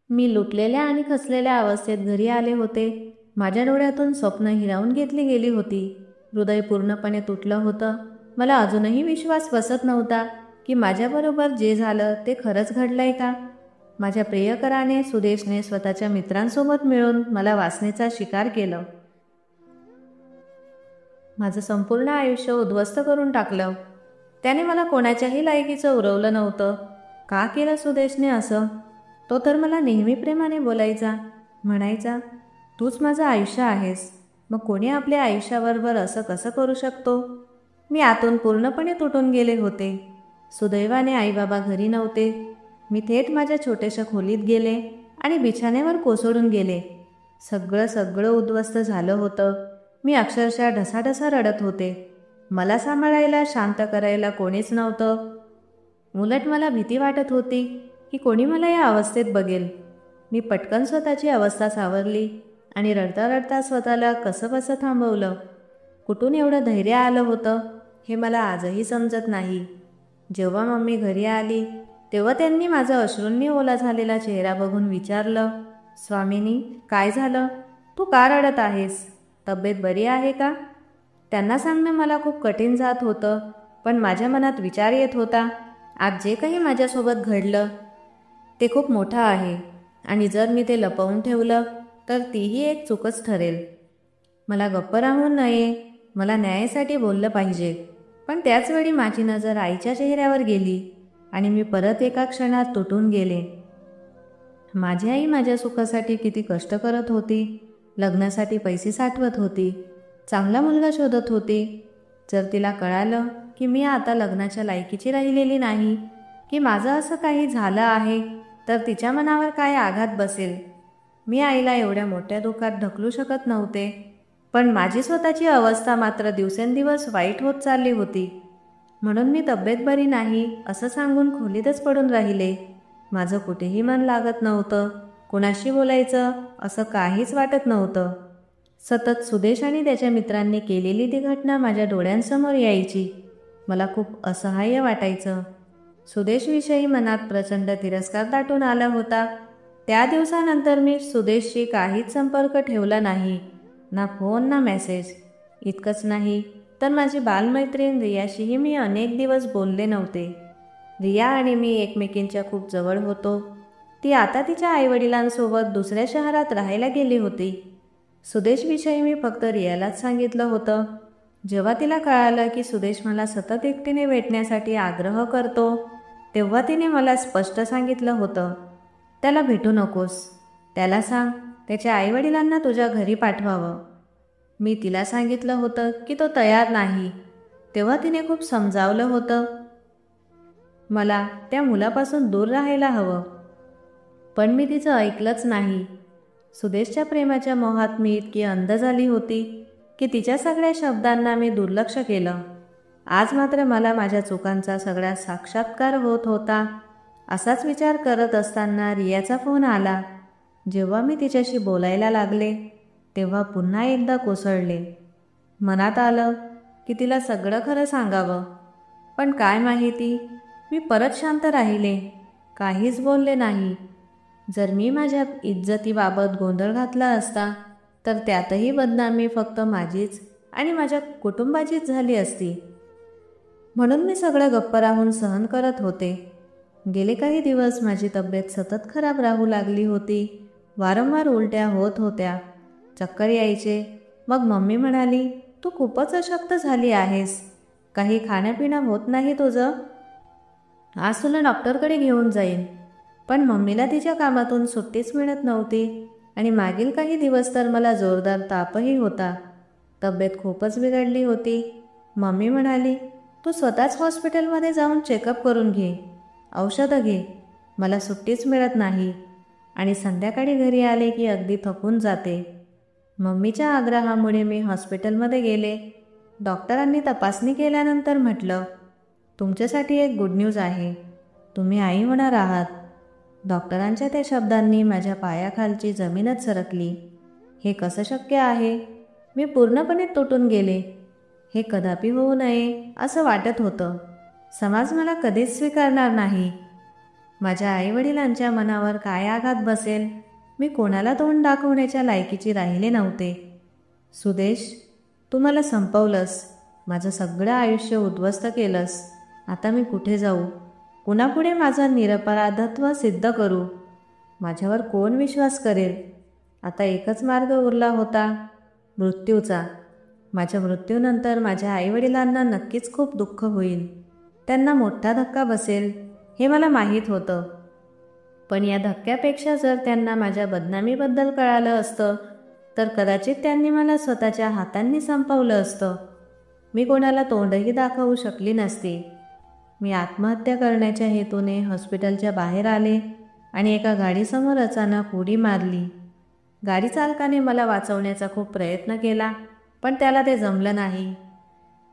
मी लुटलेल्या आणि खचलेल्या अवस्थेत घरी आले होते. माझ्या डोळ्यातून स्वप्न हिरावून घेतली गेली होती. हृदय पूर्णपणे तुटलं होतं. मला अजूनही विश्वास बसत नव्हता की माझ्याबरोबर जे झालं ते खरंच घडलंय का. माझ्या प्रियकराने सुदेशने स्वतःच्या मित्रांसोबत मिळून मला वासनेचा शिकार केलं. माझं संपूर्ण आयुष्य उद्ध्वस्त करून टाकलं. त्याने मला कोणाच्याही लायकीचं उरवलं नव्हतं. का केलं सुदेशने असं? तो तर मला नेहमी प्रेमाने बोलायचा, म्हणायचा, तूच माझं आयुष्य आहेस. मग कोणी आपल्या आयुष्याबरोबर असं कसं करू शकतो? मी आतून पूर्णपणे तुटून गेले होते. सुदैवाने आईबाबा घरी नव्हते. मी थेट माझ्या छोट्याशा खोलीत गेले आणि बिछाण्यावर कोसळून गेले. सगळं उद्ध्वस्त झालं होतं. मी अक्षरशः ढसाढसा रडत होते. मला सांभाळायला, शांत करायला कोणीच नव्हतं. उलट मला भीती वाटत होती की कोणी मला या अवस्थेत बघेल. मी पटकन स्वतःची अवस्था सावरली आणि रडता रडता स्वतःला कसंबसं थांबवलं. कुठून एवढं धैर्य आलं होतं हे मला आजही समजत नाही. जेव्हा मम्मी घरी आली तेव्हा त्यांनी माझा अश्रूंनी ओला झालेला चेहरा बघून विचारलं, स्वामिनी, काय झालं? तू का रडत आहेस? तब्येत बरी आहे का? त्यांना सांगणं मला खूप कठीण जात होतं, पण माझ्या मनात विचार येत होता, आज जे काही माझ्यासोबत घडलं ते खूप मोठं आहे आणि जर मी ते लपवून ठेवलं तर तीही एक चूकच ठरेल. मला गप्प राहू नये, मला न्यायासाठी बोललं पाहिजे. पण त्याचवेळी माझी नजर आईच्या चेहऱ्यावर गेली आणि मी परत एका क्षणात तुटून गेले. माझी आई माझ्या सुखासाठी किती कष्ट करत होती. लग्नासाठी पैसे साठवत होती, चांगला मुलगा शोधत होती. जर तिला कळालं की मी आता लग्नाच्या लायकीची राहिलेली नाही, की माझं असं काही झालं आहे, तर तिच्या मनावर काय आघात बसेल. मी आईला एवढ्या मोठ्या दुःखात ढकलू शकत नव्हते. पण माझी स्वतःची अवस्था मात्र दिवसेंदिवस वाईट होत चालली होती. म्हणून मी तब्येत बरी नाही असं सांगून खोलीतच पडून राहिले. माझं कुठेही मन लागत नव्हतं. कुणाशी बोलायचं असं काहीच वाटत नव्हतं. सतत सुदेश आणि त्याच्या मित्रांनी केलेली ती घटना माझ्या डोळ्यांसमोर यायची. मला खूप असहाय्य वाटायचं. सुदेशविषयी मनात प्रचंड तिरस्कार दाटून आला होता. त्या दिवसानंतर मी सुदेशशी काहीच संपर्क ठेवला नाही, ना फोन ना मेसेज. इतकंच नाही तर माझी बालमैत्रीण रियाशीही मी अनेक दिवस बोलले नव्हते. रिया आणि मी एकमेकींच्या खूप जवळ होतो. ती आता तिच्या आईवडिलांसोबत दुसऱ्या शहरात राहायला गेली होती. सुदेशविषयी मी फक्त रियालाच सांगितलं होतं. जेव्हा तिला कळालं की सुदेश मला सतत एकटीने भेटण्यासाठी आग्रह करतो, तेव्हा तिने मला स्पष्ट सांगितलं होतं, त्याला भेटू नकोस. त्याला सांग त्याच्या आईवडिलांना तुझ्या घरी पाठवावं. मी तिला सांगितलं होतं की तो तयार नाही. तेव्हा तिने खूप समजावलं होतं मला त्या मुलापासून दूर राहायला हवं. पण मी तिचं ऐकलंच नाही. सुदेशच्या प्रेमाच्या मोहात मी इतकी अंध झाली होती की तिच्या सगळ्या शब्दांना मी दुर्लक्ष केलं. आज मात्र मला माझ्या चुकांचा सगळा साक्षात्कार होत होता. असाच विचार करत असताना रियाचा फोन आला. जेव्हा मी तिच्याशी बोलायला लागले तेव्हा पुन्हा एकदा कोसळले. मनात आलं की तिला सगळं खरं सांगावं, पण काय माहिती. मी परत शांत राहिले, काहीच बोलले नाही. जर मी माझ्या इज्जतीबाबत गोंधळ घातला असता तर त्यातही बदनामी फक्त माझीच आणि माझ्या कुटुंबाचीच झाली असती. म्हणून मी सगळं गप्प राहून सहन करत होते. गेले काही दिवस माझी तब्येत सतत खराब राहू लागली होती. वारंवार उलट्या होत होत्या, चक्कर यायचे. मग मम्मी म्हणाली, तू खूपच अशक्त झाली आहेस, काही खाणंपिणं होत नाही तुझं, आज तुला डॉक्टरकडे घेऊन जाईन. पण मम्मीला तिच्या कामातून सुट्टीच मिळत नव्हती आणि मागील काही दिवस तर मला जोरदार तापही होता. तब्येत खूपच बिघडली होती. मम्मी म्हणाली, तू स्वतःच हॉस्पिटलमध्ये जाऊन चेकअप करून घे, औषधं घे. मला सुट्टीच मिळत नाही आणि संध्याकाळी घरी आले की अगदी थकून जाते. मम्मीच्या आग्रहामुळे मी हॉस्पिटलमध्ये गेले. डॉक्टरांनी तपासणी केल्यानंतर म्हटलं, तुमच्यासाठी एक गुड न्यूज आहे, तुम्ही आई होणार आहात. डॉक्टरांच्या त्या शब्दांनी माझ्या पायाखालची जमीनच सरकली. हे कसं शक्य आहे? मी पूर्णपणे तुटून गेले. हे कदापि होऊ नये असं वाटत होतं. समाज मला कधीच स्वीकारणार नाही. माझ्या आईवडिलांच्या मनावर काय आघात बसेल, मी कोणाला तोंड दाखवण्याच्या लायकीची राहिले नव्हते. सुदेश, तू मला संपवलंस, माझं सगळं आयुष्य उद्ध्वस्त केलंस. आता मी कुठे जाऊ? कुणापुढे माझं निरपराधत्व सिद्ध करू? माझ्यावर कोण विश्वास करेल? आता एकच मार्ग उरला होता, मृत्यूचा. माझ्या मृत्यूनंतर माझ्या आईवडिलांना नक्कीच खूप दुःख होईल. त्यांना मोठा धक्का बसेल हे मला माहीत होतं. पण या धक्क्यापेक्षा जर त्यांना माझ्या बदनामीबद्दल कळालं असतं तर कदाचित त्यांनी मला स्वतःच्या हातांनी संपवलं असतं. मी कोणाला तोंडही दाखवू शकली नसती. मी आत्महत्या करण्याच्या हेतूने हॉस्पिटलच्या बाहेर आले आणि एका गाडीसमोर अचानक उडी मारली. गाडी चालकाने मला वाचवण्याचा खूप प्रयत्न केला, पण त्याला ते जमलं नाही.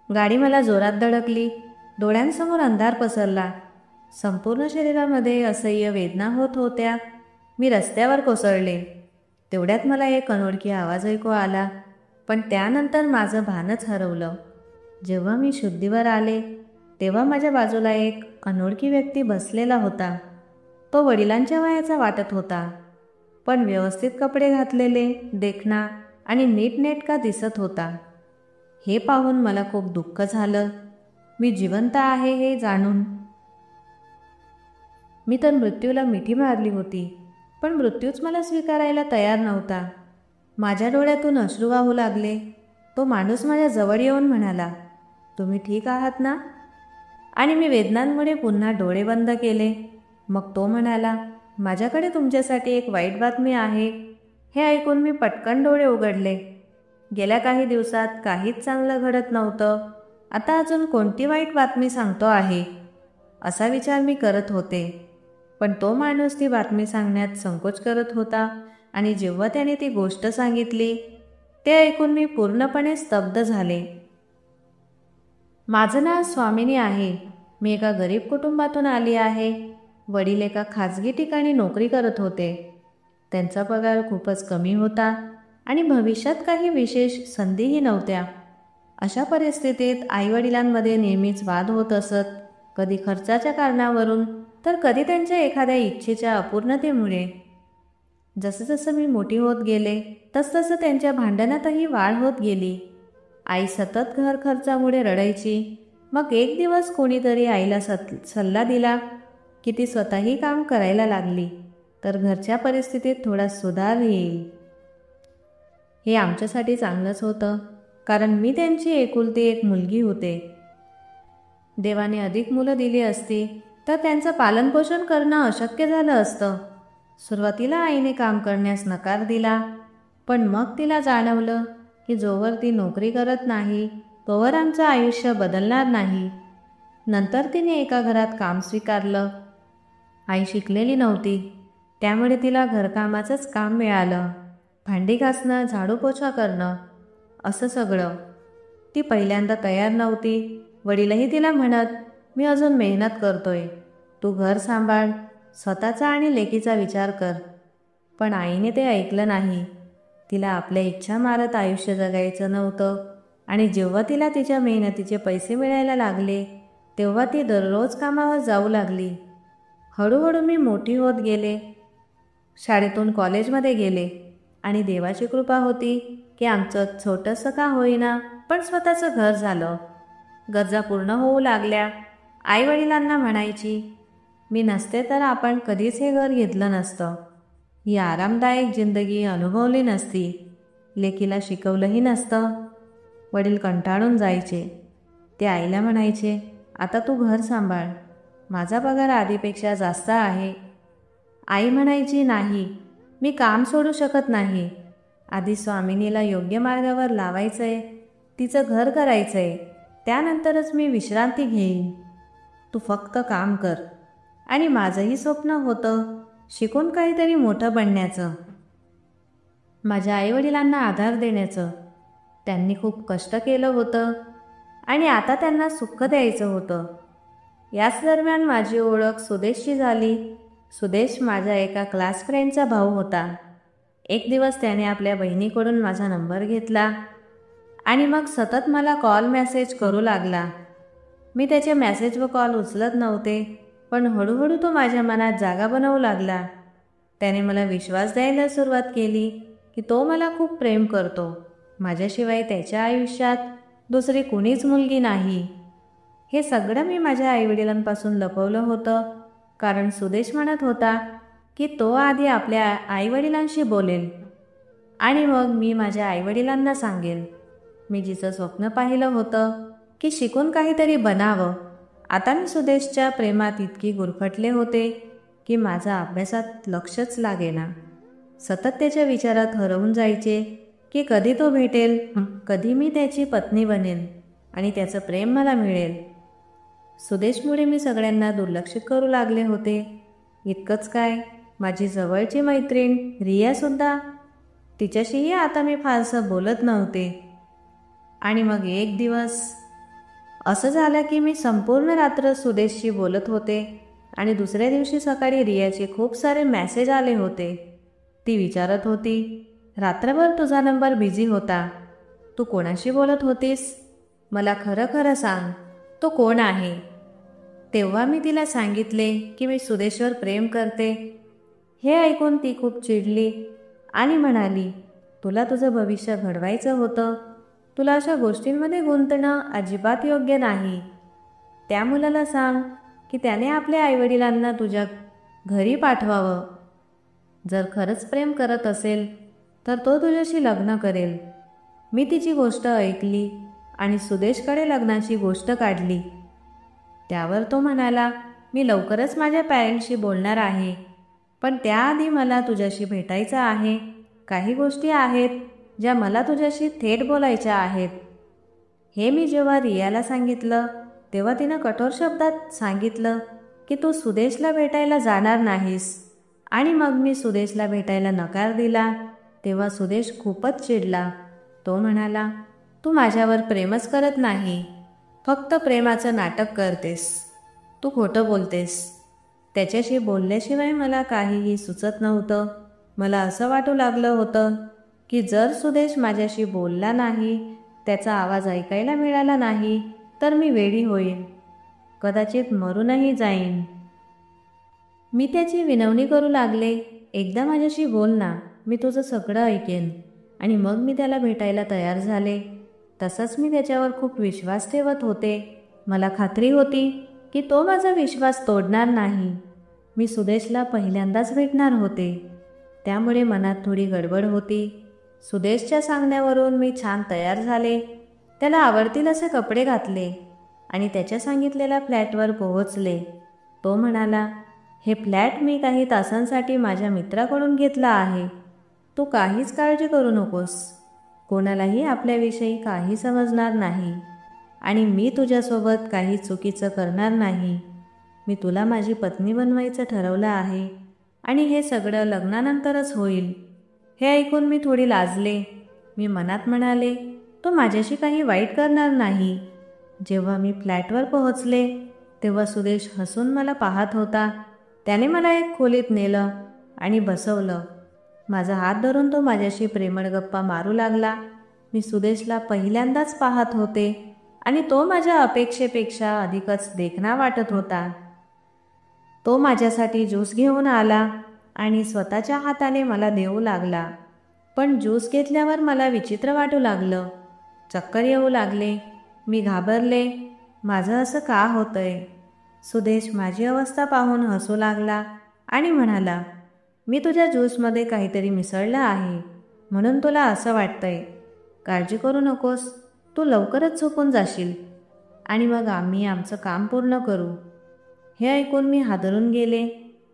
गाडी मला जोरात धडकली. डोळ्यांसमोर अंधार पसरला. संपूर्ण शरीरामध्ये असह्य वेदना होत होत्या. मी रस्त्यावर कोसळले. तेवढ्यात मला एक अनोळखी आवाज ऐकू आला, पण त्यानंतर माझं भानच हरवलं. जेव्हा मी शुद्धीवर आले तेव्हा माझ्या बाजूला एक अनोळखी व्यक्ती बसलेला होता. तो वडिलांच्या वयाचा वाटत होता, पण व्यवस्थित कपडे घातलेले, देखणा आणि नीटनेटका दिसत होता. हे पाहून मला खूप दुःख झालं. मी जिवंत आहे हे जाणून. मी तर मृत्यूला मिठी मारली होती, पण मृत्यूच मला स्वीकारायला तयार नव्हता. माझ्या डोळ्यातून अश्रू वाहू लागले. तो माणूस माझ्या जवळ येऊन म्हणाला, तुम्ही ठीक आहात ना? आणि मी वेदनांमुळे पुन्हा डोळे बंद केले. मग तो म्हणाला, माझ्याकडे तुमच्यासाठी एक वाईट बातमी आहे. हे ऐकून मी पटकन डोळे उघडले. गेल्या काही दिवसात काहीच चांगलं घडत नव्हतं. आता अजून कोणती वाईट बातमी सांगतो आहे, असा विचार मी करत होते. पण तो माणूस ती बातमी सांगण्यात संकोच करत होता आणि जेव्हा त्याने ती गोष्ट सांगितली ते ऐकून मी पूर्णपणे स्तब्ध झाले. माझं नाव स्वामिनी आहे. मी एका गरीब कुटुंबातून आली आहे. वडील एका खाजगी ठिकाणी नोकरी करत होते. त्यांचा पगार खूपच कमी होता आणि भविष्यात काही विशेष संधीही नव्हत्या. अशा परिस्थितीत आईवडिलांमध्ये नेहमीच वाद होत असत, कधी खर्चाच्या कारणावरून तर कधी त्यांच्या एखाद्या इच्छेच्या अपूर्णतेमुळे. जसं मी मोठी होत गेले तसतसं त्यांच्या भांडणातही वाढ होत गेली. आई सतत घर खर्चामुळे रडायची. मग एक दिवस कोणीतरी आईला सल्ला दिला की ती स्वतःही काम करायला लागली तर घरच्या परिस्थितीत थोडा सुधार येईल. हे आमच्यासाठी चांगलंच होतं, कारण मी त्यांची एकुलती एक मुलगी होते. देवाने अधिक मुलं दिली असती तर त्यांचं पालनपोषण करणं अशक्य झालं असतं. सुरुवातीला आईने काम करण्यास नकार दिला, पण मग तिला जाणवलं की जोवर ती नोकरी करत नाही तोवर आमचं आयुष्य बदलणार नाही. नंतर तिने एका घरात काम स्वीकारलं. आई शिकलेली नव्हती, त्यामुळे तिला घरकामाचंच काम मिळालं. भांडी घासणं, झाडू पोछा करणं, असं सगळं. ती पहिल्यांदा तयार नव्हती. वडीलही तिला म्हणत, मी अजून मेहनत करतोय, तू घर सांभाळ, स्वतःचा आणि लेकीचा विचार कर. पण आईने ते ऐकलं नाही. तिला आपल्या इच्छा मारत आयुष्य जगायचं नव्हतं आणि जेव्हा तिला तिच्या मेहनतीचे पैसे मिळायला लागले तेव्हा ती दररोज कामावर जाऊ लागली. हळूहळू मी मोठी होत गेले. शाळेतून कॉलेजमध्ये गेले आणि देवाची कृपा होती की आमचं छोटंसं का होईना पण स्वतःचं घर झालं. गरजा पूर्ण होऊ लागल्या. आईवडिलांना म्हणायची, मी नसते तर आपण कधीच हे घर घेतलं नसतं, ही आरामदायक जिंदगी अनुभवली नसती, लेकीला शिकवलंही नसतं. वडील कंटाळून जायचे. ते आईला म्हणायचे, आता तू घर सांभाळ, माझा पगार आधीपेक्षा जास्त आहे. आई म्हणायची, नाही, मी काम सोडू शकत नाही. आधी स्वामिनीला योग्य मार्गावर लावायचंय, तिचं घर करायचंय, त्यानंतरच मी विश्रांती घेईन. तू फक्त काम कर. आणि माझंही स्वप्न होतं शिकून काहीतरी मोठं बनण्याचं, माझ्या आईवडिलांना आधार देण्याचं. त्यांनी खूप कष्ट केलं होतं आणि आता त्यांना सुख द्यायचं होतं. याच दरम्यान माझी ओळख सुदेशशी झाली. सुदेश माझ्या एका क्लास फ्रेंडचा भाऊ होता. एक दिवस त्याने आपल्या बहिणीकडून माझा नंबर घेतला आणि मग सतत मला कॉल मेसेज करू लागला. मी त्याचे मेसेज व कॉल उचलत नव्हते. पण हळूहळू तो माझ्या मनात जागा बनवू लागला. त्याने मला विश्वास द्यायला सुरुवात केली की तो मला खूप प्रेम करतो. माझ्याशिवाय त्याच्या आयुष्यात दुसरी कुणीच मुलगी नाही. हे सगळं मी माझ्या आईवडिलांपासून लपवलं होतं, कारण सुदेश म्हणत होता की तो आधी आपल्या आईवडिलांशी बोलेल आणि मग मी माझ्या आईवडिलांना सांगेल. मी जिचं स्वप्न पाहिलं होतं की शिकून काहीतरी बनावं, आता मी सुदेशच्या प्रेमात इतकी गुरफटले होते की माझं अभ्यासात लक्षच लागेना. सतत त्याच्या विचारात हरवून जायचे की कधी तो भेटेल, कधी मी त्याची पत्नी बनेल आणि त्याचं प्रेम मला मिळेल. सुदेशमुळे मी सगळ्यांना दुर्लक्षित करू लागले होते. इतकंच काय, माझी जवळची मैत्रीण रियासुद्धा, तिच्याशीही आता मी फारसं बोलत नव्हते. आणि मग एक दिवस असं झालं की मी संपूर्ण रात्र सुदेशशी बोलत होते आणि दुसऱ्या दिवशी सकाळी रियाचे खूप सारे मेसेज आले होते. ती विचारत होती, रात्रभर तुझा नंबर बिझी होता, तू कोणाशी बोलत होतीस? मला खरं खरं सांग, तो कोण आहे? तेव्हा मी तिला सांगितले की मी सुदेशवर प्रेम करते. हे ऐकून ती खूप चिडली आणि म्हणाली, तुला तुझं भविष्य घडवायचं होतं, तुला अशा गोष्टींमध्ये गुंतणं अजिबात योग्य नाही. त्या मुलाला सांग की त्याने आपल्या आईवडिलांना तुझ्या घरी पाठवावं. जर खरंच प्रेम करत असेल तर तो तुझ्याशी लग्न करेल. मी तिची गोष्ट ऐकली आणि सुदेशकडे लग्नाची गोष्ट काढली. त्यावर तो म्हणाला, मी लवकरच माझ्या पॅरेंट्सशी बोलणार आहे, पण त्याआधी मला तुझ्याशी भेटायचं आहे. काही गोष्टी आहेत ज्या मला तुझ्याशी थेट बोलायच्या आहेत. हे मी जेव्हा रियाला सांगितलं तेव्हा तिनं कठोर शब्दात सांगितलं की तू सुदेशला भेटायला जाणार नाहीस. आणि मग मी सुदेशला भेटायला नकार दिला. तेव्हा सुदेश खूपच चिडला. तो म्हणाला, तू माझ्यावर प्रेमच करत नाही, फक्त प्रेमाचं नाटक करतेस, तू खोटं बोलतेस. त्याच्याशी बोलल्याशिवाय मला काहीही सुचत नव्हतं. मला असं वाटू लागलं होतं की जर सुदेश माझ्याशी बोलला नाही, त्याचा आवाज ऐकायला मिळाला नाही तर मी वेडी होईन, कदाचित मरूनही जाईन. मी त्याची विनवणी करू लागले, एकदा माझ्याशी बोल ना, मी तुझं सगळं ऐकेन. आणि मग मी त्याला भेटायला तयार झाले. तसंच मी त्याच्यावर खूप विश्वास ठेवत होते. मला खात्री होती की तो माझा विश्वास तोडणार नाही. मी सुदेशला पहिल्यांदाच भेटणार होते, त्यामुळे मनात थोडी गडबड होती. सुदेशच्या सांगण्यावरून मी छान तयार झाले. त्याला आवडतील असे कपडे घातले आणि त्याच्या सांगितलेल्या फ्लॅटवर पोहोचले. तो म्हणाला, हे फ्लॅट मी काही तासांसाठी माझ्या मित्राकडून घेतला आहे. तू काहीच काळजी करू नकोस, कोणालाही आपल्याविषयी काही समजणार नाही आणि मी तुझ्यासोबत काही चुकीचं करणार नाही. मी तुला माझी पत्नी बनवायचं ठरवलं आहे आणि हे सगळं लग्नानंतरच होईल. हे ऐकून मी थोडी लाजले. मी मनात म्हणाले, तो माझ्याशी काही वाईट करणार नाही. जेव्हा मी फ्लॅटवर पोहोचले तेव्हा सुदेश हसून मला पाहत होता. त्याने मला एक खोलीत नेलं आणि बसवलं. माझा हात धरून तो माझ्याशी प्रेमळ गप्पा मारू लागला. मी सुदेशला पहिल्यांदाच पाहत होते आणि तो माझ्या अपेक्षेपेक्षा अधिकच देखणा वाटत होता. तो माझ्यासाठी ज्यूस घेऊन आला आणि स्वतःच्या हाताने मला देऊ लागला. पण ज्यूस घेतल्यावर मला विचित्र वाटू लागलं, चक्कर येऊ लागले. मी घाबरले, माझं असं का होतंय? सुदेश माझी अवस्था पाहून हसू लागला आणि म्हणाला, मी तुझ्या ज्यूसमध्ये काहीतरी मिसळलं आहे म्हणून तुला असं वाटतंय. काळजी करू नकोस, तू लवकरच झोपून जाशील आणि मग आम्ही आमचं काम पूर्ण करू. हे ऐकून मी हादरून गेले.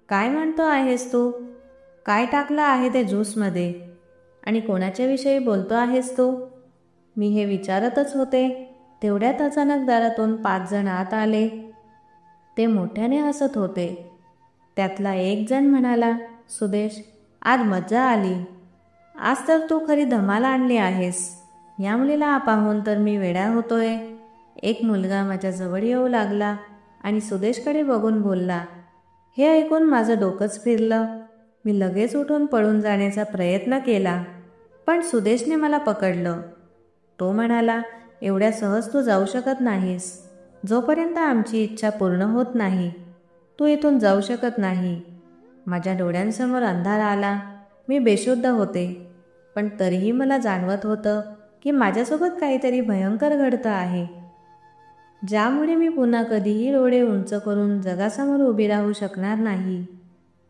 काय म्हणतो आहेस तू? काय टाकलं आहे त्या ज्यूसमध्ये आणि कोणाच्या विषयी बोलतो आहेस तू? मी हे विचारतच होते तेवढ्यात अचानक दारातून 5 जण आत आले. ते मोठ्याने हसत होते. त्यातला एक जण म्हणाला, सुदेश, आज मज्जा आली. आज तर तू खरी धमाल आणली आहेस. या मुलीला पाहून तर मी वेडा होतोय. एक मुलगा माझ्या जवळ येऊ लागला आणि सुदेशकडे बघून बोलला. हे ऐकून माझं डोकंच फिरलं. मी लगेच उठून पळून जाण्याचा प्रयत्न केला, पण सुदेशने मला पकडलं. तो म्हणाला, एवढ्या सहज तू जाऊ शकत नाहीस, जोपर्यंत आमची इच्छा पूर्ण होत नाही. तू इथून जाऊ शकत नाही. माझ्या डोळ्यांसमोर अंधार आला. मी बेशुद्ध होते, पण तरीही मला जाणवत होतं की माझ्यासोबत काहीतरी भयंकर घडतं आहे, ज्यामुळे मी पुन्हा कधीही डोळे उंच करून जगासमोर उभी राहू शकणार नाही.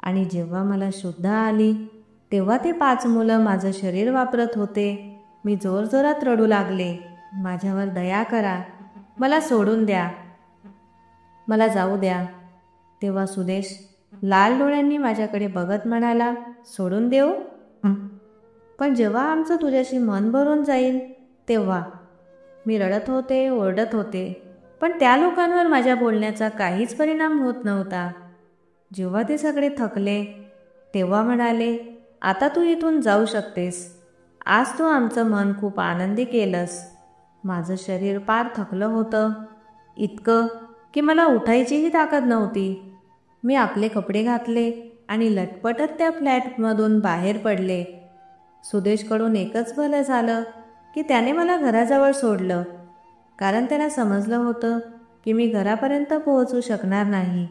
आणि जेव्हा मला शुद्ध आली, तेव्हा ते 5 मुलं माझं शरीर वापरत होते. मी जोरजोरात रडू लागले, माझ्यावर दया करा, मला सोडून द्या, मला जाऊ द्या. तेव्हा सुदेश लाल डोळ्यांनी माझ्याकडे बघत म्हणाला, सोडून देऊ? पण जेव्हा आमचं तुझ्याशी मन भरून जाईल तेव्हा. मी रडत होते, ओरडत होते, पण त्या लोकांवर माझ्या बोलण्याचा काहीच परिणाम होत नव्हता. जेव्हा ते सगळे थकले तेव्हा म्हणाले, आता तू इथून जाऊ शकतेस. आज तू आमचं मन खूप आनंदी केलंस. माझं शरीर पार थकलं होतं, इतकं की मला उठायचीही ताकद नव्हती. मी आपले कपडे घातले आणि लटपटत त्या फ्लॅटमधून बाहेर पडले. सुदेशकडून एकच भलं झालं की त्याने मला घराजवळ सोडलं, कारण त्याला समजलं होतं की मी घरापर्यंत पोहोचू शकणार नाही.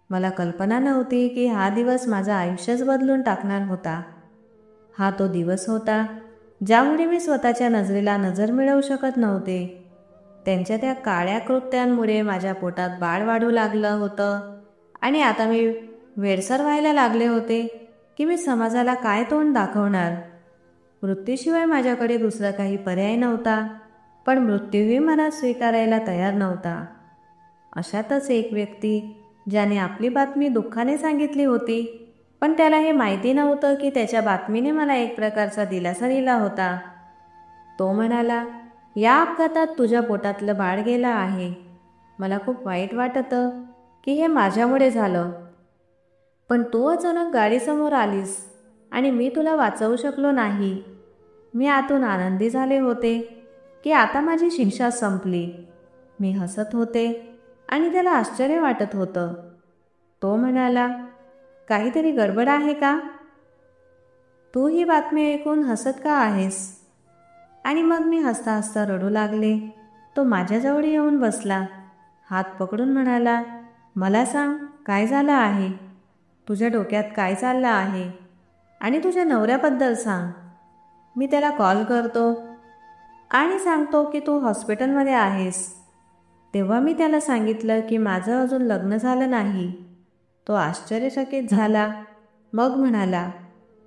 मला कल्पना नव्हती की हा दिवस माझं आयुष्यच बदलून टाकणार होता. हा तो दिवस होता ज्यामुळे मी स्वतःच्या नजरेला नजर मिळवू शकत नव्हते. त्यांच्या त्या काळ्या कृत्यांमुळे माझ्या पोटात बाळ वाढू लागलं होतं आणि आता मी वेडसर व्हायला लागले होते की मी समाजाला काय तोंड दाखवणार. मृत्यूशिवाय माझ्याकडे दुसरा काही पर्याय नव्हता, पण मृत्यूही मला स्वीकारायला तयार नव्हता. अशातच एक व्यक्ती, ज्याने आपली बातमी दुःखाने सांगितली होती, पण त्याला हे माहिती नव्हतं की त्याच्या बातमीने मला एक प्रकारचा दिलासा दिला होता. तो म्हणाला, या अपघातात तुझ्या पोटातलं बाळ गेलं आहे. मला खूप वाईट वाटतं की हे माझ्यामुळे झालं, पण तू अचानक गाडीसमोर आलीस आणि मी तुला वाचवू शकलो नाही. मी आतून आनंदी झाले होते की आता माझी शिक्षा संपली. मी हसत होते आणि त्याला आश्चर्य वाटत होतं. तो म्हणाला, काहीतरी गडबड आहे का? तू ही बातमी ऐकून हसत का आहेस? आणि मग मी हसता हसता रडू लागले. तो माझ्याजवळ येऊन बसला, हात पकडून म्हणाला, मला सांग, काय झालं आहे? तुझ्या डोक्यात काय चाललं आहे? आणि तुझ्या नवऱ्याबद्दल सांग. मी त्याला कॉल करतो आणि सांगतो की तू हॉस्पिटलमध्ये आहेस. तेव्हा मी त्याला सांगितलं की माझं अजून लग्न झालं नाही. तो आश्चर्यचकित झाला. मग म्हणाला,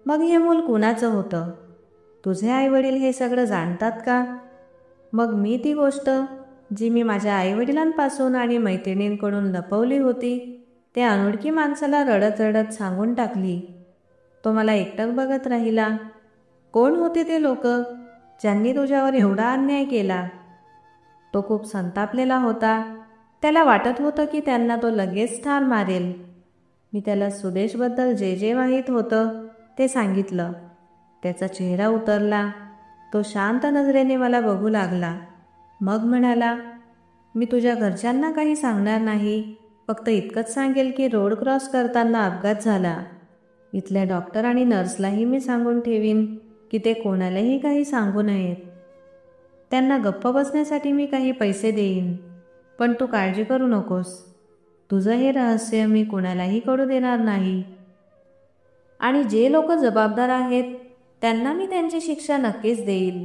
मग हे मूल कुणाचं होतं? तुझे आईवडील हे सगळं जाणतात का? मग मी ती गोष्ट जी मी माझ्या आईवडिलांपासून आणि मैत्रिणींकडून लपवली होती, त्या अनोळखी माणसाला रडत रडत सांगून टाकली. तो मला एकटक बघत राहिला. कोण होते ते लोक ज्यांनी तुझ्यावर एवढा अन्याय केला? तो खूप संतापलेला होता. त्याला वाटत होतं की त्यांना तो लगेच ठार मारेल. मी त्याला सुदेशबद्दल जे जे माहीत होतं ते सांगितलं. त्याचा चेहरा उतरला. तो शांत नजरेने मला बघू लागला. मग म्हणाला, मी तुझ्या घरच्यांना काही सांगणार नाही. फक्त इतकंच सांगेल की रोड क्रॉस करताना अपघात झाला. इथल्या डॉक्टर आणि नर्सलाही मी सांगून ठेवीन की ते कोणालाही काही सांगू नयेत. त्यांना गप्प बसण्यासाठी मी काही पैसे देईन. पण तू काळजी करू नकोस. तुझं हे रहस्य मी कोणालाही कळू देणार नाही. आणि जे लोक जबाबदार आहेत त्यांना मी त्यांची शिक्षा नक्कीच देईल.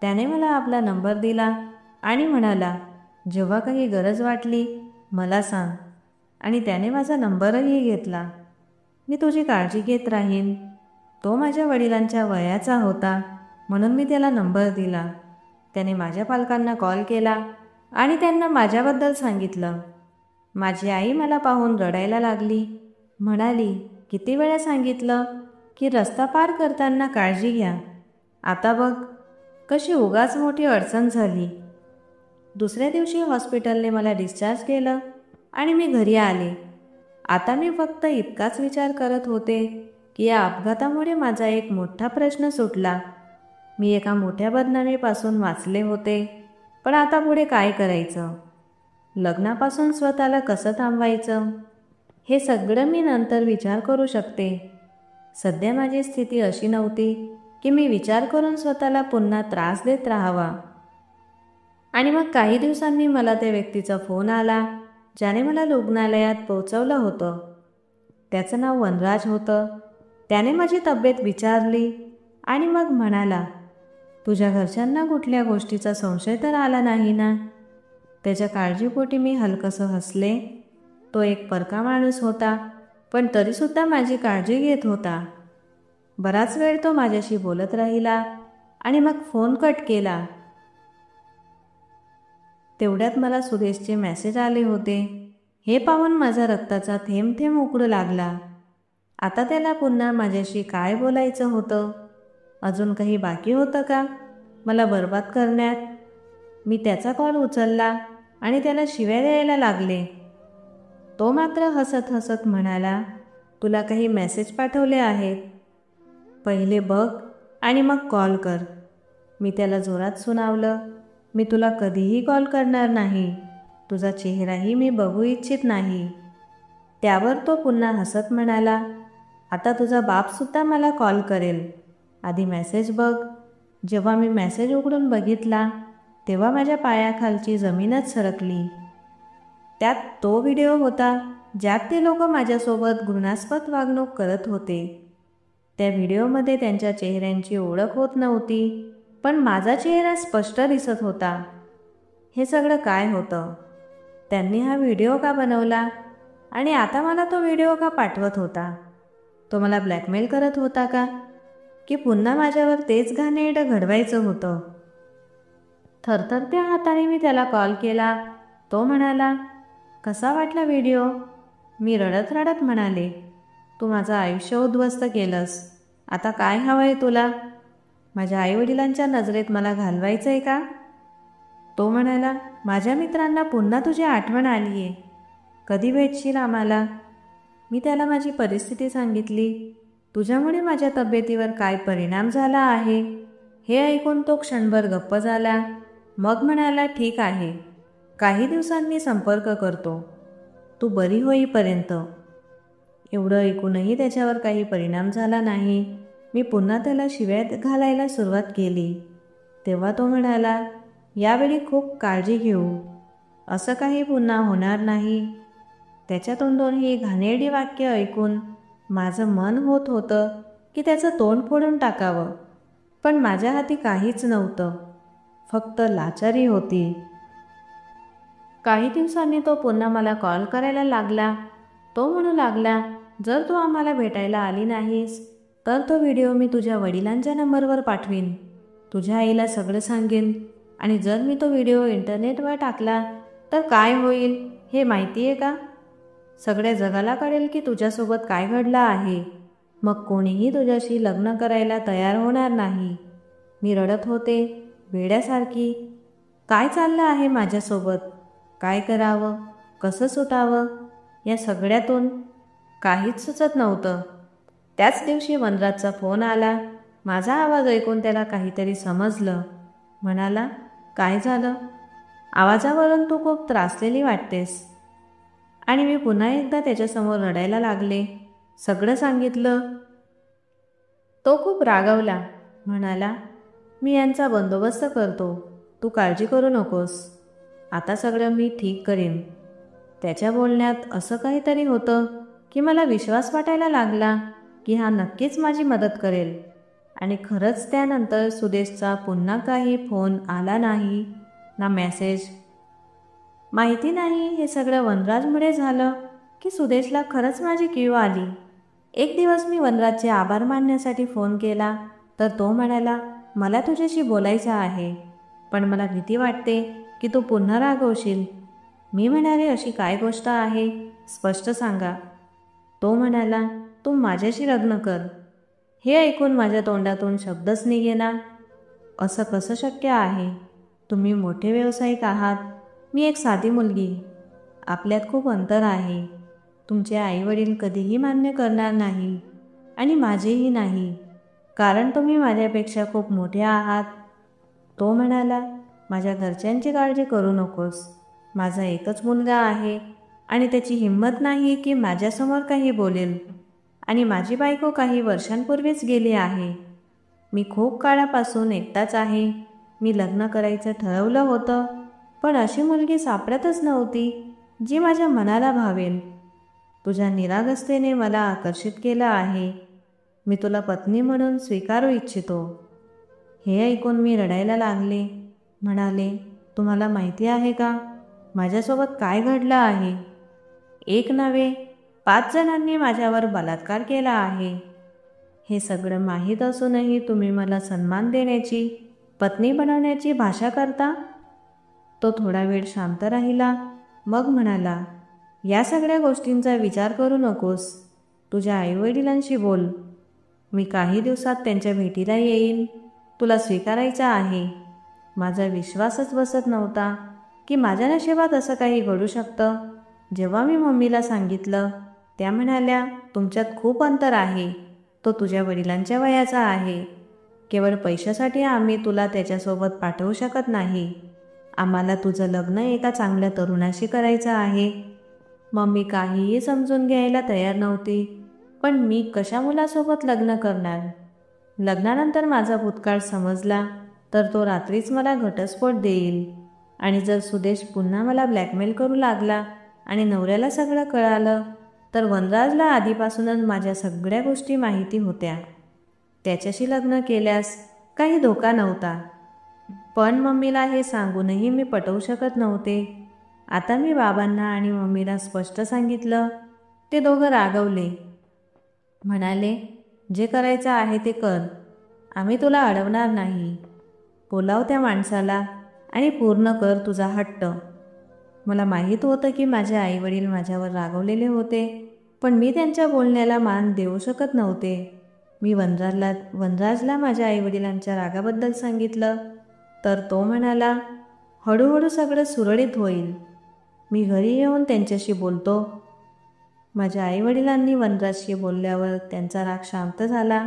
त्याने मला आपला नंबर दिला आणि म्हणाला, जेव्हा काही गरज वाटली मला सांग. आणि त्याने माझा नंबरही घेतला. मी तुझी काळजी घेत राहीन. तो माझ्या वडिलांच्या वयाचा होता, म्हणून मी त्याला नंबर दिला. त्याने माझ्या पालकांना कॉल केला आणि त्यांना माझ्याबद्दल सांगितलं. माझी आई मला पाहून रडायला लागली. म्हणाली, किती वेळा सांगितलं की रस्ता पार करताना काळजी घ्या. आता बघ कशी उगाच मोठी अडचण झाली. दुसऱ्या दिवशी हॉस्पिटलने मला डिस्चार्ज केलं आणि मी घरी आले. आता मी फक्त इतकाच विचार करत होते की या अपघातामुळे माझा एक मोठा प्रश्न सुटला. मी एका मोठ्या बदनामीपासून वाचले होते, पण आता पुढे काय करायचं? लग्नापासून स्वतःला कसं थांबवायचं? हे सगळं मी नंतर विचार करू शकते. सध्या माझी स्थिती अशी नव्हती की मी विचार करून स्वतःला पुन्हा त्रास देत राहावा. आणि मग काही दिवसांनी मला त्या व्यक्तीचा फोन आला ज्याने मला रुग्णालयात पोहोचवलं होतं. त्याचं नाव वनराज होतं. त्याने माझी तब्येत विचारली आणि मग म्हणाला, तुझ्या घरच्यांना कुठल्या गोष्टीचा संशय तर आला नाही ना? त्याच्या काळजीपोटी मी हलकंसं हसले. तो एक परका माणूस होता, पण तरीसुद्धा माझी काळजी घेत होता. बराच वेळ तो माझ्याशी बोलत राहिला आणि मग फोन कट केला. तेवढ्यात मला सुदेशचे मेसेज आले होते. हे पाहून माझा रक्ताचा थेंब थेंब उकळू लागला. आता त्याला पुन्हा माझ्याशी काय बोलायचं होतं? अजून काही बाकी होतं का मला बर्बाद करण्यात? मी त्याचा कॉल उचलला आणि त्याला शिव्या द्यायला लागले. तो मात्र हसत हसत म्हणाला, तुला काही मेसेज पाठवले आहेत, पहिले बघ आणि मग कॉल कर. मी त्याला जोरात सुनावलं, मी तुला कधीही कॉल करणार नाही. तुझा चेहराही मी बघू इच्छित नाही. त्यावर तो पुन्हा हसत म्हणाला, आता तुझा बापसुद्धा मला कॉल करेल. आधी मेसेज बघ. जेव्हा मी मेसेज उघडून बघितला तेव्हा माझ्या पायाखालची जमीनच सरकली. त्यात तो व्हिडिओ होता ज्यात ते लोक माझ्यासोबत घृणास्पद वागणूक करत होते. त्या व्हिडिओमध्ये त्यांच्या चेहऱ्यांची ओळख होत नव्हती, पण माझा चेहरा स्पष्ट दिसत होता. हे सगळं काय होतं? त्यांनी हा व्हिडिओ का बनवला आणि आता मला तो व्हिडिओ का पाठवत होता? तो मला ब्लॅकमेल करत होता का? की पुन्हा माझ्यावर तेच घाणेरडं घडवायचं होतं? थरथरत्या हाताने मी त्याला कॉल केला. तो म्हणाला, कसा वाटला व्हिडिओ? मी रडत रडत म्हणाले, तू माझं आयुष्य उद्ध्वस्त केलंस. आता काय हवं आहे तुला? माझ्या आईवडिलांच्या नजरेत मला घालवायचं आहे का? तो म्हणाला, माझ्या मित्रांना पुन्हा तुझी आठवण आली आहे. कधी भेटशील आम्हाला? मी त्याला माझी परिस्थिती सांगितली. तुझ्यामुळे माझ्या तब्येतीवर काय परिणाम झाला आहे हे ऐकून तो क्षणभर गप्प झाला. मग म्हणाला, ठीक आहे, काही दिवसांनी संपर्क करतो, तू बरी होईपर्यंत. एवढं ऐकूनही त्याच्यावर काही परिणाम झाला नाही. मी पुन्हा त्याला शिव्या घालायला सुरुवात केली. तेव्हा तो म्हणाला, यावेळी खूप काळजी घेऊ, असं काही पुन्हा होणार नाही. त्याच्या तोंडून ही घाणेरडी वाक्य ऐकून माझं मन होत होतं की त्याचं तोंड फोडून टाकावं, पण माझ्या हाती काहीच नव्हतं, फक्त लाचारी होती. काही दिवसांनी तो पुन्हा मला कॉल करायला लागला. तो म्हणू लागला, जर तू आम्हाला भेटायला आली नाहीस तर तो व्हिडिओ मी तुझ्या वडिलांच्या नंबरवर पाठवीन, तुझ्या आईला सगळं सांगेन, आणि जर मी तो व्हिडिओ इंटरनेटवर टाकला तर काय होईल हे माहिती आहे का? सगळ्या जगाला कळेल की तुझ्यासोबत काय घडलं आहे. मग कोणीही तुझ्याशी लग्न करायला तयार होणार नाही. मी रडत होते वेड्यासारखी. काय चाललं आहे माझ्यासोबत? काय करावं, कसं सुटावं, या सगळ्यातून काहीच सुचत नव्हतं. त्याच दिवशी वनराजचा फोन आला. माझा आवाज ऐकून त्याला काहीतरी समजलं. म्हणाला, काय झालं? आवाजावरून तू खूप त्रासलेली वाटतेस. आणि मी पुन्हा एकदा त्याच्यासमोर रडायला लागले. सगळं सांगितलं. तो खूप रागावला. म्हणाला, मी यांचा बंदोबस्त करतो, तू काळजी करू नकोस, आता सगळं मी ठीक करीन. त्याच्या बोलण्यात असं काहीतरी होतं की मला विश्वास वाटायला लागला की हा नक्कीच माझी मदत करेल. आणि खरंच त्यानंतर सुदेशचा पुन्हा काही फोन आला नाही, ना मेसेज. माहिती नाही हे सगळं वनराजमुळे झालं की सुदेशला खरंच माझी कीव आली. एक दिवस मी वनराजचे आभार मानण्यासाठी फोन केला तर तो म्हणाला, मला तुझ्याशी बोलायचं आहे, पण मला भीती वाटते की तू पुन्हा रागवशील. मी म्हणाले, अशी काय गोष्ट आहे, स्पष्ट सांगा. तो म्हणाला, तू माझ्याशी लग्न कर. हे ऐकून माझ्या तोंडातून शब्दच निघेना. असं कसं शक्य आहे? तुम्ही मोठे व्यावसायिक आहात, मी एक साधी मुलगी. आपल्यात खूप अंतर आहे. तुमचे आईवडील कधीही मान्य करणार नाही आणि माझेही नाही, कारण तुम्ही माझ्यापेक्षा खूप मोठे आहात. तो म्हणाला, माझ्या घरच्यांची काळजी करू नकोस. माझा एकच मुलगा आहे आणि त्याची हिंमत नाही की माझ्यासमोर काही बोलेल, आणि माझी बायको काही वर्षांपूर्वीच गेली आहे. मी खूप काळापासून एकटाच आहे. मी लग्न करायचं ठरवलं होतं, पण अशी मुलगी सापडतच नव्हती. जी माझ्या मनाला भावेल. तुझ्या निरागसतेने मला आकर्षित केलं आहे. मी तुला पत्नी म्हणून स्वीकारू इच्छितो. हे ऐकून मी रडायला लागले. म्हणाले, तुम्हाला माहिती आहे का माझ्यासोबत काय घडलं आहे? एक नव्हे 5 जणांनी माझ्यावर बलात्कार केला आहे. हे सगळं माहीत असूनही तुम्ही मला सन्मान देण्याची, पत्नी बनवण्याची भाषा करता? तो थोडा वेळ शांत राहिला. मग म्हणाला, या सगळ्या गोष्टींचा विचार करू नकोस. तुझ्या आईवडिलांशी बोल. मी काही दिवसात त्यांच्या भेटीला येईन. तुला स्वीकारायचं आहे. माझा विश्वासच बसत नव्हता की माझ्या नशिबात असं काही घडू शकतं. जेव्हा मी मम्मीला सांगितलं, त्या म्हणाल्या, तुमच्यात खूप अंतर आहे. तो तुझ्या वडिलांच्या वयाचा आहे. केवळ पैशासाठी आम्ही तुला त्याच्यासोबत पाठवू शकत नाही. आम्हाला तुझं लग्न एका चांगल्या तरुणाशी करायचं आहे. मम्मी काहीही समजून घ्यायला तयार नव्हती. पण मी कशा मुलासोबत लग्न करणार? लग्नानंतर माझा भूतकाळ समजला तर तो रात्रीच मला घटस्फोट देईल. आणि जर सुदेश पुन्हा मला ब्लॅकमेल करू लागला आणि नवऱ्याला सगळं कळालं तर वनराजला आधीपासूनच माझ्या सगळ्या गोष्टी माहिती होत्या. त्याच्याशी लग्न केल्यास काही धोका नव्हता. पण मम्मीला हे सांगूनही मी पटवू शकत नव्हते. आता मी बाबांना आणि मम्मीला स्पष्ट सांगितलं. ते दोघं रागवले. म्हणाले, जे करायचं आहे ते कर. आम्ही तुला अडवणार नाही. बोलाव त्या माणसाला आणि पूर्ण कर तुझा हट्ट. मला माहीत होतं की माझे आईवडील माझ्यावर रागवलेले होते, पण मी त्यांच्या बोलण्याला मान देऊ शकत नव्हते. मी वनराजला माझ्या आईवडिलांच्या रागाबद्दल सांगितलं तर तो म्हणाला, हळूहळू सगळं सुरळीत होईल. मी घरी येऊन त्यांच्याशी बोलतो. माझ्या आईवडिलांनी वनराजशी बोलल्यावर त्यांचा राग शांत झाला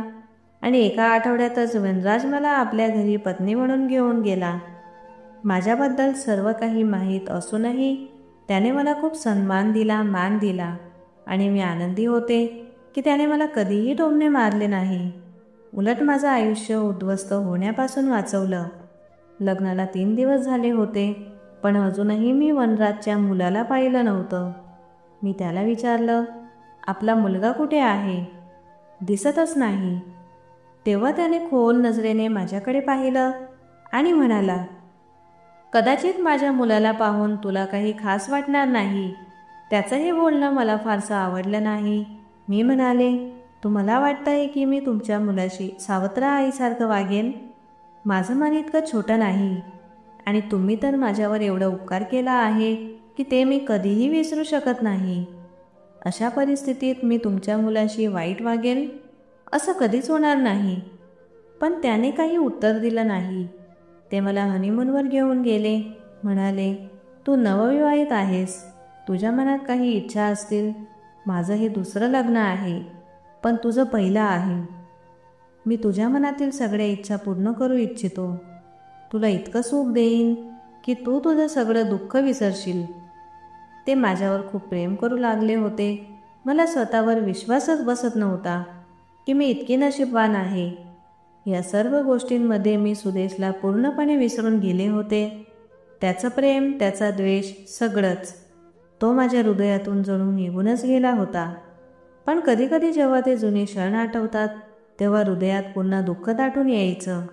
आणि एका आठवड्यातच वनराज मला आपल्या घरी पत्नी म्हणून घेऊन गेला. माझ्याबद्दल सर्व काही माहीत असूनही त्याने मला खूप सन्मान दिला, मान दिला आणि मी आनंदी होते की त्याने मला कधीही टोमणे मारले नाही. उलट माझं आयुष्य उद्ध्वस्त होण्यापासून वाचवलं. लग्नाला 3 दिवस झाले होते, पण अजूनही मी वनराजच्या मुलाला पाहिलं नव्हतं. मी त्याला विचारलं, आपला मुलगा कुठे आहे? दिसतच नाही. तेव्हा त्याने खोल नजरेने माझ्याकडे पाहिलं आणि म्हणाला, कदाचित माझ्या मुलाला पाहून तुला काही खास वाटणार नाही. त्याचं हे बोलणं मला फारसं आवडलं नाही. मी म्हणाले, तुम्हाला वाटतंय की मी तुमच्या मुलाशी सावत्र आईसारखं वागेन? माझं मन इतकं छोटं नाही आणि तुम्ही तर माझ्यावर एवढा उपकार केला आहे की ते मी कधीही विसरू शकत नाही. अशा परिस्थितीत मी तुमच्या मुलाशी वाईट वागेन असं कधीच होणार नाही. पण त्याने काही उत्तर दिलं नाही. ते मला हनीमूनवर घेऊन गेले. म्हणाले, तू नवविवाहित आहेस. तुझ्या मनात काही इच्छा असतील. माझं हे दुसरं लग्न आहे, पण तुझं पहिलं आहे. मी तुझ्या मनातील सगळ्या इच्छा पूर्ण करू इच्छितो. तुला इतकं सुख देईन की तू तुझं सगळं दुःख विसरशील. ते माझ्यावर खूप प्रेम करू लागले होते. मला स्वतःवर विश्वासच बसत नव्हता की मी इतकी नशीबवान आहे. या सर्व गोष्टींमध्ये मी सुदेशला पूर्णपणे विसरून गेले होते. त्याचं प्रेम, त्याचा द्वेष, सगळंच. तो माझ्या हृदयातून जणू निघूनच गेला होता. पण कधीकधी जेव्हा ते जुने क्षण आठवतात तेव्हा हृदयात पुन्हा दुःख दाटून यायचं.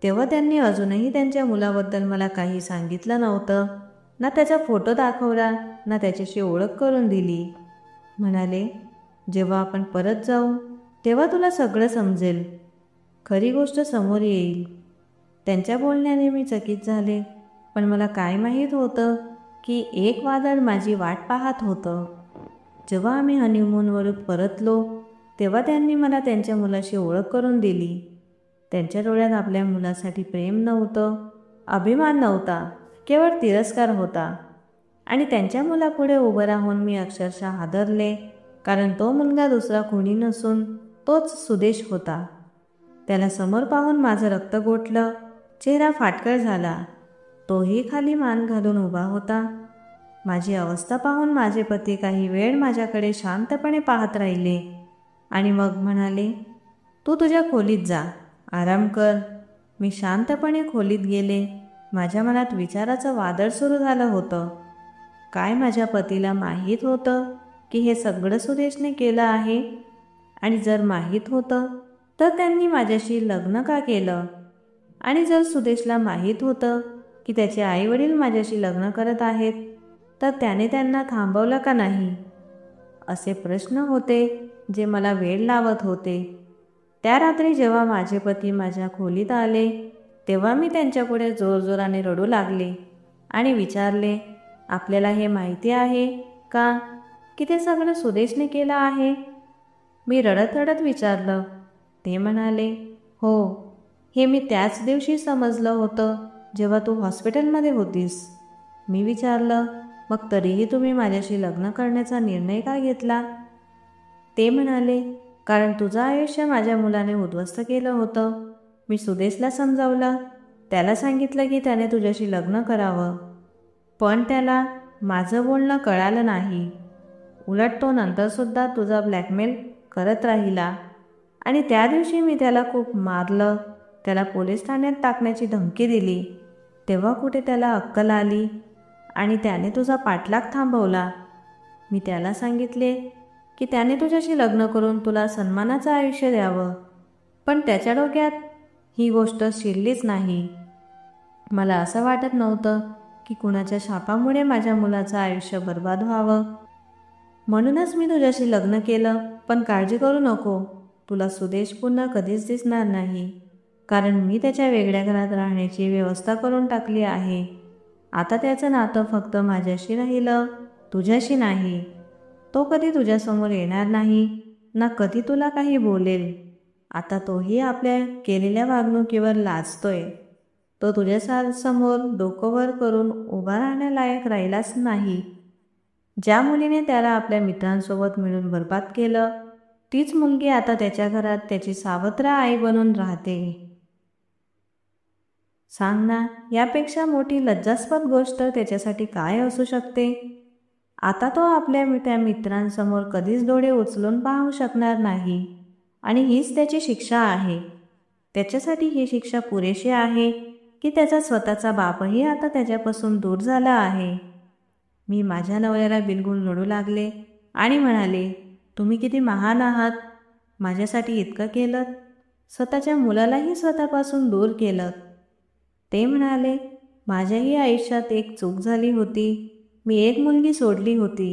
तेव्हा त्यांनी अजूनही त्यांच्या मुलाबद्दल मला काही सांगितलं नव्हतं. ना त्याचा फोटो दाखवला, ना त्याच्याशी ओळख करून दिली. म्हणाले, जेव्हा आपण परत जाऊ तेव्हा तुला सगळं समजेल. खरी गोष्ट समोर येईल. त्यांच्या बोलण्याने मी चकित झाले. पण मला काय माहीत होतं की एक वादळ माझी वाट पाहत होतं. जेव्हा आम्ही हनीमूनवरून परतलो तेव्हा त्यांनी मला त्यांच्या मुलाशी ओळख करून दिली. त्यांच्या डोळ्यात आपल्या मुलासाठी प्रेम नव्हतं, अभिमान नव्हता, केवळ तिरस्कार होता. आणि त्यांच्या मुलापुढे उभं राहून मी अक्षरशः हादरले, कारण तो मुलगा दुसरा कोणी नसून तोच सुदेश होता. त्याला समोर पाहून माझं रक्त गोठलं. चेहरा फाटकळ झाला. तोही खाली मान घालून उभा होता. माझी अवस्था पाहून माझे पती काही वेळ माझ्याकडे शांतपणे पाहत राहिले आणि मग म्हणाले, तू तुझ्या खोलीत जा, आराम कर. मी शांतपणे खोलीत गेले. माझ्या मनात विचाराचं वादळ सुरू झालं होतं. काय माझ्या पतीला माहीत होतं की हे सगळं सुदेशने केलं आहे? आणि जर माहीत होतं तर त्यांनी माझ्याशी लग्न का केलं? आणि जर सुदेशला माहीत होतं की त्याचे आईवडील माझ्याशी लग्न करत आहेत तर त्याने त्यांना थांबवलं का नाही? असे प्रश्न होते जे मला वेळ लावत होते. त्या रात्री जेव्हा माझे पती माझ्या खोलीत आले तेव्हा मी त्यांच्यापुढे जोरजोराने रडू लागले आणि विचारले, आपल्याला हे माहिती आहे का की ते सगळं सुदेशने केलं आहे? मी रडत रडत विचारलं. ते म्हणाले, हो, हे मी त्याच दिवशी समजलं होतं जेव्हा तू हॉस्पिटलमध्ये होतीस. मी विचारलं, मग तरीही तुम्ही माझ्याशी लग्न करण्याचा निर्णय का घेतला? ते म्हणाले, कारण तुझं आयुष्य माझ्या मुलाने उद्ध्वस्त केलं होतं. मी सुदेशला समजावलं, त्याला सांगितलं की त्याने तुझ्याशी लग्न करावं, पण त्याला माझं बोलणं कळालं नाही. उलट तो नंतरसुद्धा तुझा ब्लॅकमेल करत राहिला आणि त्या दिवशी मी त्याला खूप मारलं, त्याला पोलीस ठाण्यात टाकण्याची धमकी दिली. तेव्हा कुठे त्याला अक्कल आली आणि त्याने तुझा पाठलाग थांबवला. मी त्याला सांगितले की त्याने तुझ्याशी लग्न करून तुला सन्मानाचं आयुष्य द्यावं, पण त्याच्या डोक्यात ही गोष्ट शिरलीच नाही. मला असं वाटत नव्हतं की कुणाच्या शापामुळे माझ्या मुलाचं आयुष्य बर्बाद व्हावं. म्हणूनच मी तुझ्याशी लग्न केलं. पण काळजी करू नको, तुला सुदेश पुन्हा कधीच दिसणार नाही, कारण मी त्याच्या वेगळ्या घरात राहण्याची व्यवस्था करून टाकली आहे. आता त्याचं नातं फक्त माझ्याशी राहिलं, तुझ्याशी नाही. तो कधी तुझ्यासमोर येणार नाही, ना कधी तुला काही बोलेल. आता तोही आपल्या केलेल्या वागणुकीवर लाजतोय. तो तुझ्या समोर डोकं वर करून उभा राहण्यालायक राहिलाच नाही. ज्या मुलीने त्याला आपल्या मित्रांसोबत मिळून बर्बाद केलं, तीच मुलगी आता त्याच्या घरात त्याची सावत्र आई बनून राहते. सांग ना, यापेक्षा मोठी लज्जास्पद गोष्ट त्याच्यासाठी काय असू शकते? आता तो आपल्या त्या मित्रांसमोर कधीच डोळे उचलून पाहू शकणार नाही आणि हीच त्याची शिक्षा आहे. त्याच्यासाठी ही शिक्षा पुरेशी आहे की त्याचा स्वतःचा बापही आता त्याच्यापासून दूर झाला आहे. मी माझ्या नवऱ्याला बिलगून रडू लागले आणि म्हणाले, तुम्ही किती महान आहात, माझ्यासाठी इतकं केलं, स्वतःच्या मुलालाही स्वतःपासून दूर केलं. ते म्हणाले, माझ्याही आयुष्यात एक चूक झाली होती. मी एक मुलगी सोडली होती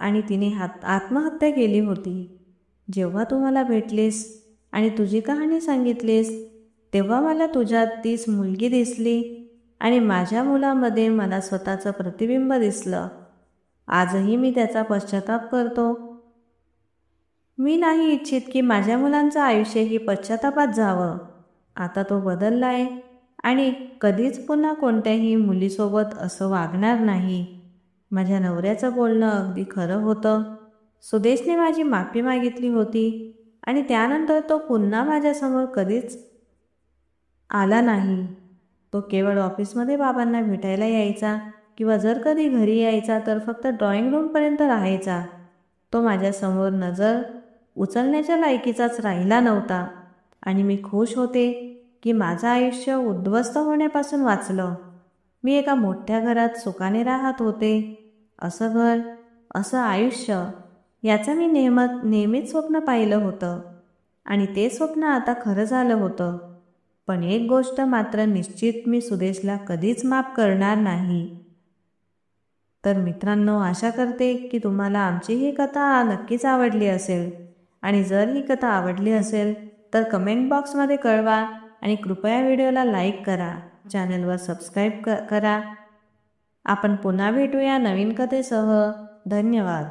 आणि तिने आत्महत्या केली होती. जेव्हा तू मला भेटलीस आणि तुझी कहाणी सांगितलीस तेव्हा मला तुझ्यात तीच मुलगी दिसली आणि माझ्या मुलामध्ये मला स्वतःचं प्रतिबिंब दिसलं. आजही मी त्याचा पश्चाताप करतो. मी नाही इच्छित की माझ्या मुलांचं आयुष्यही पश्चातापात जावं. आता तो बदललाय आणि कधीच पुन्हा कोणत्याही मुलीसोबत असं वागणार नाही. माझ्या नवऱ्याचं बोलणं अगदी खरं होतं. सुदेशने माझी माफी मागितली होती आणि त्यानंतर तो पुन्हा माझ्यासमोर कधीच आला नाही. तो केवळ ऑफिसमध्ये बाबांना भेटायला यायचा किंवा जर कधी घरी यायचा तर फक्त ड्रॉइंग रूमपर्यंत राहायचा. तो माझ्यासमोर नजर उचलण्याच्या लायकीचाच राहिला नव्हता आणि मी खुश होते की माझं आयुष्य उद्ध्वस्त होण्यापासून वाचलं. मी एका मोठ्या घरात सुखाने राहत होते. असं घर, असं आयुष्य, याचं मी नेहमीच स्वप्न पाहिलं होतं आणि ते स्वप्न आता खरं झालं होतं. पण एक गोष्ट मात्र निश्चित, मी सुदेशला कधीच माफ करणार नाही. तर मित्रांनो, आशा करते की तुम्हाला आमची ही कथा नक्कीच आवडली असेल आणि जर ही कथा आवडली असेल तर कमेंट बॉक्समध्ये कळवा आणि कृपया व्हिडिओला लाईक करा, चॅनलवर सबस्क्राईब करा. आपण पुन्हा भेटूया नवीन कथेसह. धन्यवाद.